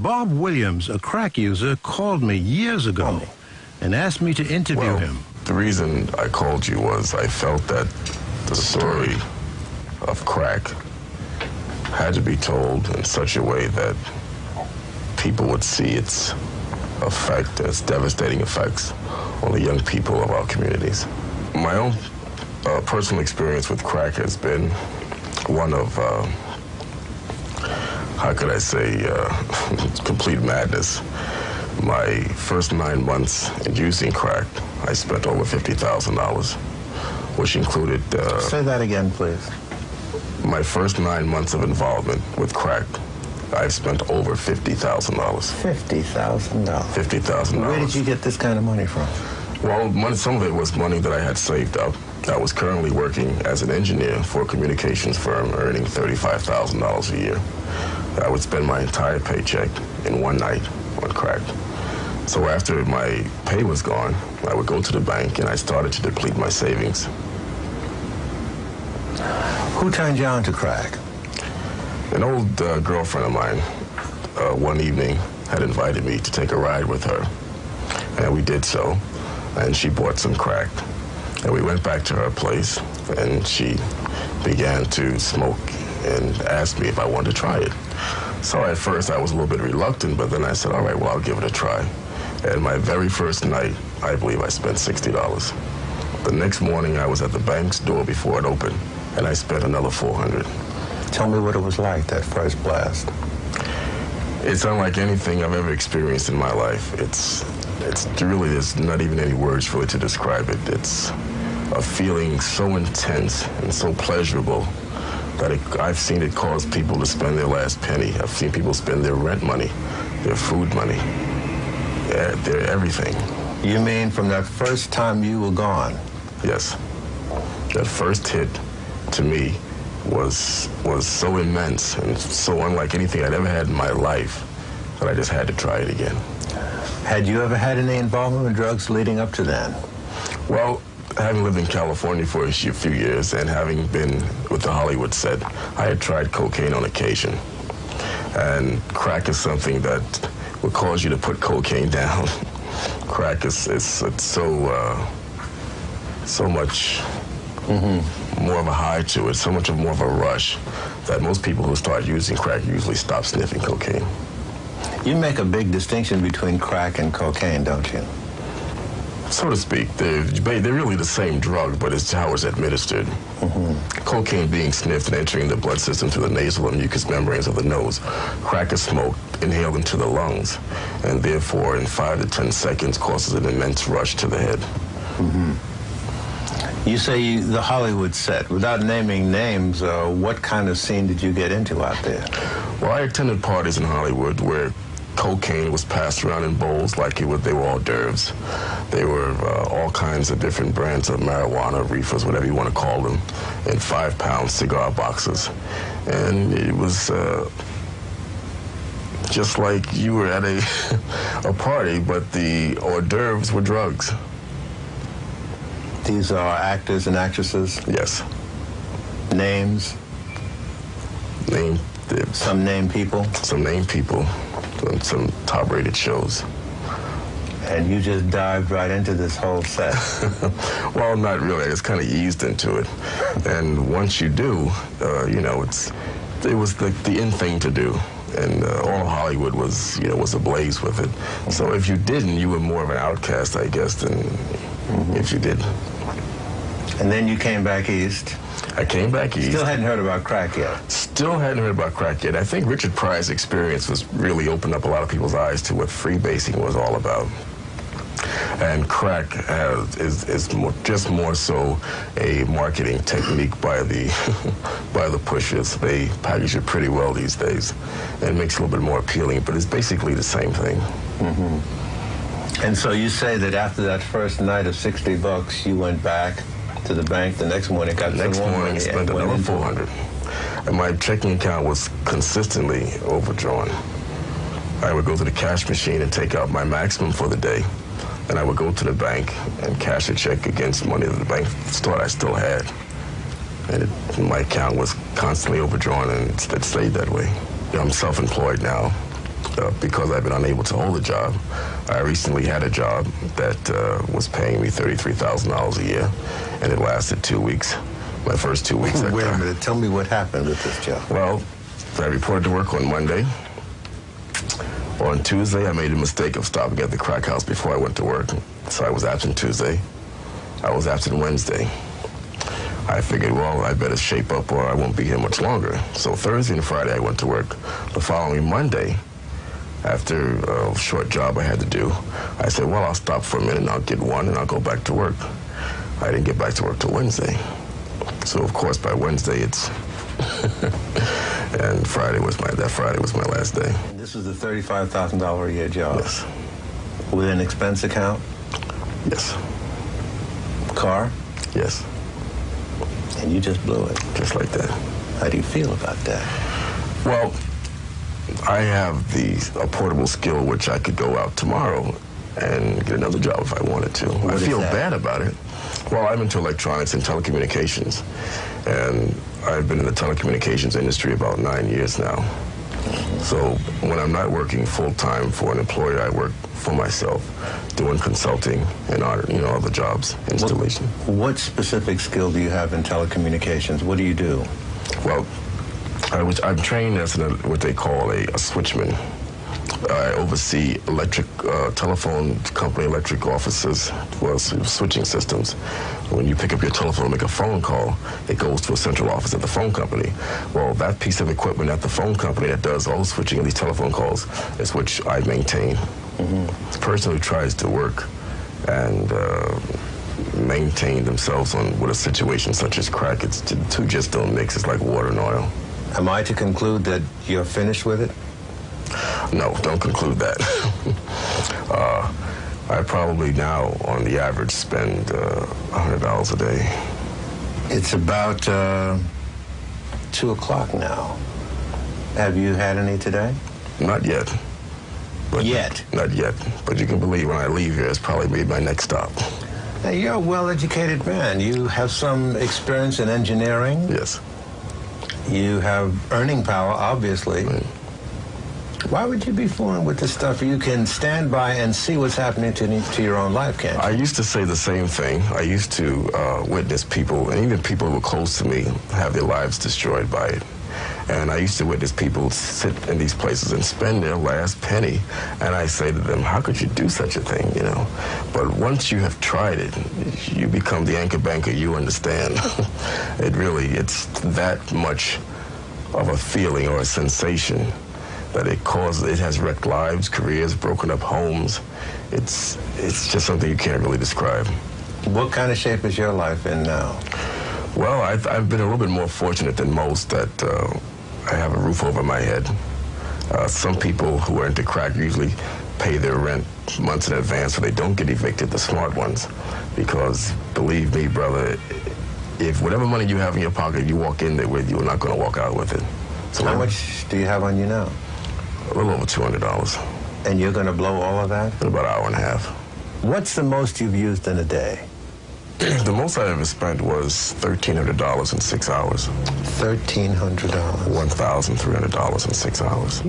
Bob Williams, a crack user, called me years ago and asked me to interview him. The reason I called you was I felt that the story of crack had to be told in such a way that people would see its effect, its devastating effects on the young people of our communities. My own personal experience with crack has been one of, how could I say, complete madness. My first 9 months in using crack, I spent over $50,000, which included... Say that again, please. My first 9 months of involvement with crack, I've spent over $50,000. $50,000? $50,000. Where did you get this kind of money from? Well, some of it was money that I had saved up. I was currently working as an engineer for a communications firm, earning $35,000 a year. I would spend my entire paycheck in one night on crack. So after my pay was gone, I would go to the bank and I started to deplete my savings. Who turned you on to crack? An old girlfriend of mine, one evening, had invited me to take a ride with her. And we did so, and she bought some crack. And we went back to her place, and she began to smoke and asked me if I wanted to try it. So at first I was a little bit reluctant, but then I said, all right, well, I'll give it a try. And my very first night, I believe I spent $60. The next morning, I was at the bank's door before it opened, and I spent another $400. Tell me what it was like, that first blast. It's unlike anything I've ever experienced in my life. It's really, there's not even any words really to describe it. It's a feeling so intense and so pleasurable that I've seen it cause people to spend their last penny. I've seen people spend their rent money, their food money, their everything. You mean from that first time you were gone? Yes. That first hit, to me, was so immense and so unlike anything I'd ever had in my life that I just had to try it again. Had you ever had any involvement with drugs leading up to then? Well, having lived in California for a few years and having been with the Hollywood set, I had tried cocaine on occasion. And crack is something that will cause you to put cocaine down. Crack it's so much more of a high to it, so much more of a rush that most people who start using crack usually stop sniffing cocaine. You make a big distinction between crack and cocaine, don't you? So to speak. They're really the same drug, but it's how it's administered. Cocaine being sniffed and entering the blood system through the nasal and mucous membranes of the nose. Crack is smoked, inhaled into the lungs, and therefore in 5 to 10 seconds causes an immense rush to the head. You say the Hollywood set. Without naming names, what kind of scene did you get into out there? Well, I attended parties in Hollywood where cocaine was passed around in bowls like they were hors d'oeuvres. They were all kinds of different brands of marijuana, reefers, whatever you want to call them, in 5-pound cigar boxes. And it was just like you were at a party, but the hors d'oeuvres were drugs. These are actors and actresses? Yes. Names? Some named people? Some named people. Some top-rated shows. And you just dived right into this whole set? Well, not really. I just kind of eased into it. And once you do, you know, it was the in thing to do. And all of Hollywood was ablaze with it. So if you didn't, you were more of an outcast, I guess, than if you did. And then you came back east. I came back east. Still hadn't heard about crack yet. Still hadn't heard about crack yet. I think Richard Pryor's experience was really opened up a lot of people's eyes to what freebasing was all about. And crack is more so a marketing technique by the pushers. They package it pretty well these days, and it makes it a little bit more appealing. But it's basically the same thing. And so you say that after that first night of $60, you went back to the bank the next morning, got the next morning, spent another $400. And my checking account was consistently overdrawn. I would go to the cash machine and take out my maximum for the day. And I would go to the bank and cash a check against money that the bank thought I still had. And my account was constantly overdrawn, and it stayed that way. I'm self-employed now. because I've been unable to hold a job. I recently had a job that was paying me $33,000 a year, and it lasted 2 weeks. My first 2 weeks. Wait a minute. Tell me what happened with this job. Well, I reported to work on Monday. On Tuesday, I made a mistake of stopping at the crack house before I went to work. So I was absent Tuesday. I was absent Wednesday. I figured, well, I better shape up or I won't be here much longer. So Thursday and Friday, I went to work. The following Monday, after a short job I had to do, I said, well, I'll stop for a minute and I'll get one and I'll go back to work. I didn't get back to work till Wednesday. So, of course, by Wednesday, it's... and Friday was my last day. And this was the $35,000 a year job? Yes. With an expense account? Yes. Car? Yes. And you just blew it? Just like that. How do you feel about that? Well, I have a portable skill which I could go out tomorrow and get another job if I wanted to. I feel bad about it. Well, I'm into electronics and telecommunications, and I've been in the telecommunications industry about 9 years now. So when I'm not working full-time for an employer, I work for myself, doing consulting and other jobs, installation. What specific skill do you have in telecommunications? What do you do? Well, I'm trained as what they call a switchman. I oversee telephone company electric offices, well, switching systems. When you pick up your telephone and make a phone call, it goes to a central office at the phone company. Well, that piece of equipment at the phone company that does all the switching of these telephone calls is which I maintain. The person who tries to work and maintain themselves with a situation such as crack, the two just don't mix. It's like water and oil. Am I to conclude that you're finished with it? No, don't conclude that. I probably now, on the average, spend $100 a day. It's about 2 o'clock now. Have you had any today? Not yet. Not yet. But you can believe when I leave here, it's probably be my next stop. Now, you're a well-educated man. You have some experience in engineering. Yes. You have earning power, obviously. Right. Why would you be fooling with this stuff? You can stand by and see what's happening to your own life, can't you? I used to say the same thing. I used to witness people, and even people who were close to me, have their lives destroyed by it. And I used to witness people sit in these places and spend their last penny. And I say to them, how could you do such a thing, But once you have tried it, you become the anchor banker, you understand. It's that much of a feeling or a sensation that it has wrecked lives, careers, broken up homes. It's just something you can't really describe. What kind of shape is your life in now? Well, I've been a little bit more fortunate than most that I have a roof over my head. Some people who are into crack usually pay their rent months in advance so they don't get evicted, the smart ones. Because believe me, brother, if whatever money you have in your pocket you walk in there with, you're not going to walk out with it. So how much do you have on you now? A little over $200. And you're going to blow all of that? In about an hour and a half. What's the most you've used in a day? The most I ever spent was $1,300 in 6 hours. $1,300? $1,300 in 6 hours.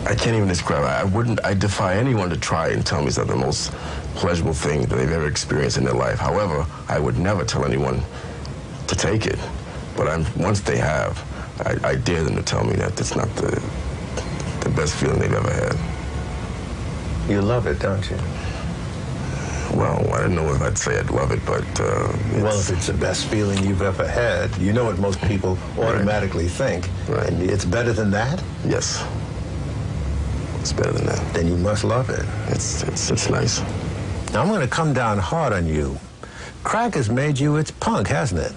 I can't even describe it. I defy anyone to try and tell me it's the most pleasurable thing that they've ever experienced in their life. However, I would never tell anyone to take it. But once they have, I dare them to tell me that it's not the best feeling they've ever had. You love it, don't you? Well, I don't know if I'd say I'd love it, but well, if it's the best feeling you've ever had, you know what most people automatically think. Right. And it's better than that? Yes. It's better than that. Then you must love it. It's nice. Now, I'm going to come down hard on you. Crack has made you its punk, hasn't it?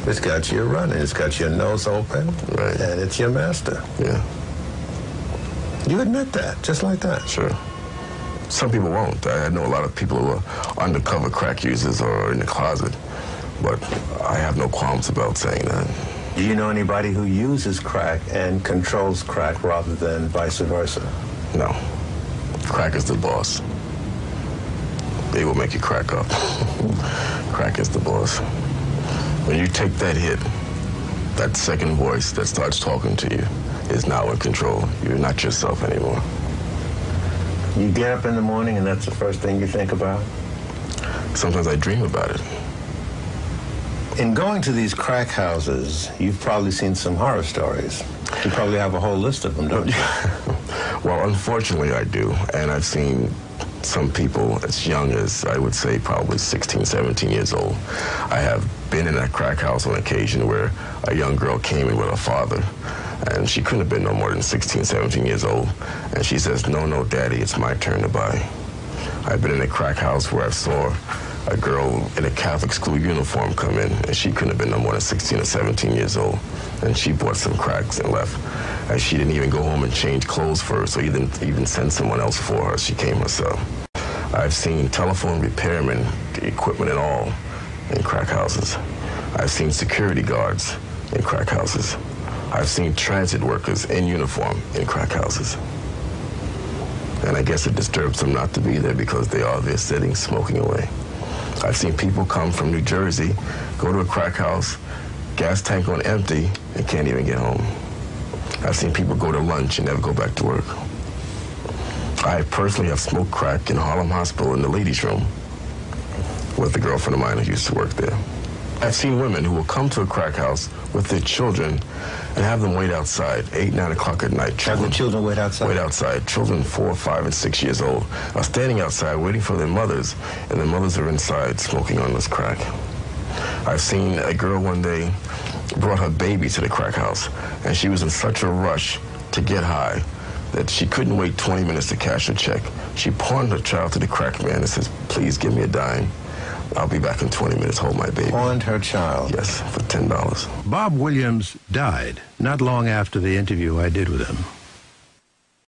It's got you running. It's got your nose open. Right. And it's your master. Yeah. You admit that, just like that. Sure. Some people won't. I know a lot of people who are undercover crack users or in the closet, but I have no qualms about saying that. Do you know anybody who uses crack and controls crack rather than vice versa? No. Crack is the boss. They will make you crack up. Crack is the boss. When you take that hit, that second voice that starts talking to you, is now in control. You're not yourself anymore. You get up in the morning and that's the first thing you think about? Sometimes I dream about it. In going to these crack houses, you've probably seen some horror stories. You probably have a whole list of them, don't you? Well, unfortunately, I do. And I've seen some people as young as, I would say, probably 16, 17 years old. I have been in a crack house on occasion where a young girl came in with her father, and she couldn't have been no more than 16, 17 years old. And she says, no, Daddy, it's my turn to buy. I've been in a crack house where I saw a girl in a Catholic school uniform come in, and she couldn't have been no more than 16 or 17 years old. And she bought some cracks and left. And she didn't even go home and change clothes for her, so you didn't even send someone else for her. She came herself. I've seen telephone repairmen, equipment and all, in crack houses. I've seen security guards in crack houses. I've seen transit workers in uniform in crack houses. And I guess it disturbs them not to be there because they are there sitting, smoking away. I've seen people come from New Jersey, go to a crack house, gas tank on empty, and can't even get home. I've seen people go to lunch and never go back to work. I personally have smoked crack in Harlem Hospital in the ladies' room with a girlfriend of mine who used to work there. I've seen women who will come to a crack house with their children and have them wait outside, 8, 9 o'clock at night. Have the children wait outside? Wait outside. Children 4, 5, and 6 years old are standing outside waiting for their mothers, and their mothers are inside smoking on this crack. I've seen a girl one day brought her baby to the crack house, and she was in such a rush to get high that she couldn't wait 20 minutes to cash her check. She pawned her child to the crack man and says, "Please give me a dime. I'll be back in 20 minutes, hold my baby." Pawned her child? Yes, for $10. Bob Williams died not long after the interview I did with him.